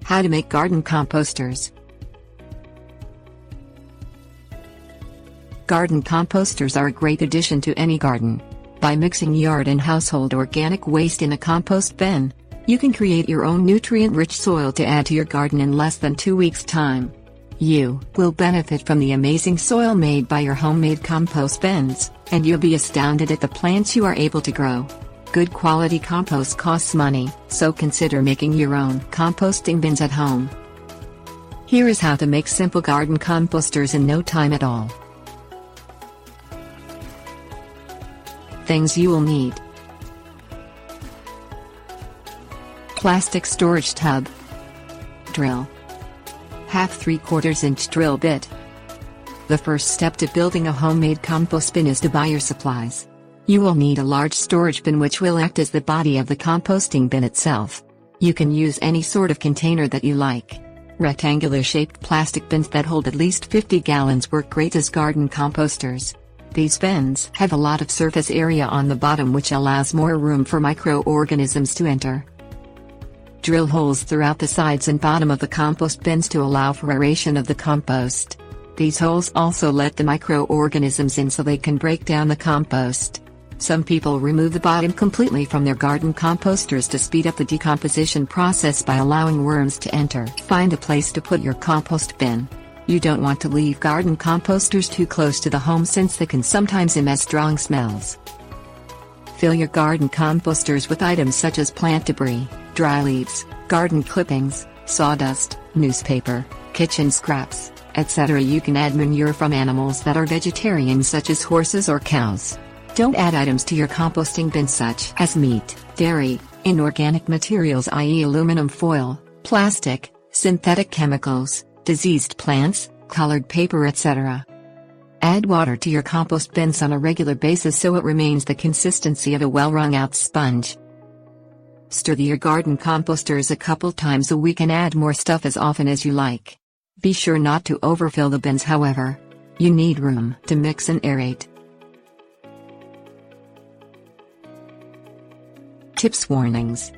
How to make garden composters. Garden composters are a great addition to any garden. By mixing yard and household organic waste in a compost bin, you can create your own nutrient-rich soil to add to your garden in less than 2 weeks' time. You will benefit from the amazing soil made by your homemade compost bins, and you'll be astounded at the plants you are able to grow. Good quality compost costs money, so consider making your own composting bins at home. Here is how to make simple garden composters in no time at all. Things you will need: plastic storage tub, drill, half 3/4 inch drill bit. The first step to building a homemade compost bin is to buy your supplies. You will need a large storage bin which will act as the body of the composting bin itself. You can use any sort of container that you like. Rectangular-shaped plastic bins that hold at least 50 gallons work great as garden composters. These bins have a lot of surface area on the bottom which allows more room for microorganisms to enter. Drill holes throughout the sides and bottom of the compost bins to allow for aeration of the compost. These holes also let the microorganisms in so they can break down the compost. Some people remove the bottom completely from their garden composters to speed up the decomposition process by allowing worms to enter. Find a place to put your compost bin. You don't want to leave garden composters too close to the home since they can sometimes emit strong smells. Fill your garden composters with items such as plant debris, dry leaves, garden clippings, sawdust, newspaper, kitchen scraps, etc. You can add manure from animals that are vegetarian such as horses or cows. Don't add items to your composting bin such as meat, dairy, inorganic materials i.e. aluminum foil, plastic, synthetic chemicals, diseased plants, colored paper etc. Add water to your compost bins on a regular basis so it remains the consistency of a well-wrung-out sponge. Stir your garden composters a couple times a week and add more stuff as often as you like. Be sure not to overfill the bins however. You need room to mix and aerate. Tips warnings.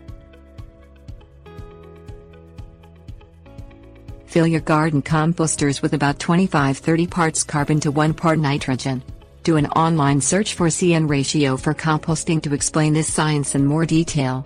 Fill your garden composters with about 25-30 parts carbon to 1 part nitrogen. Do an online search for CN ratio for composting to explain this science in more detail.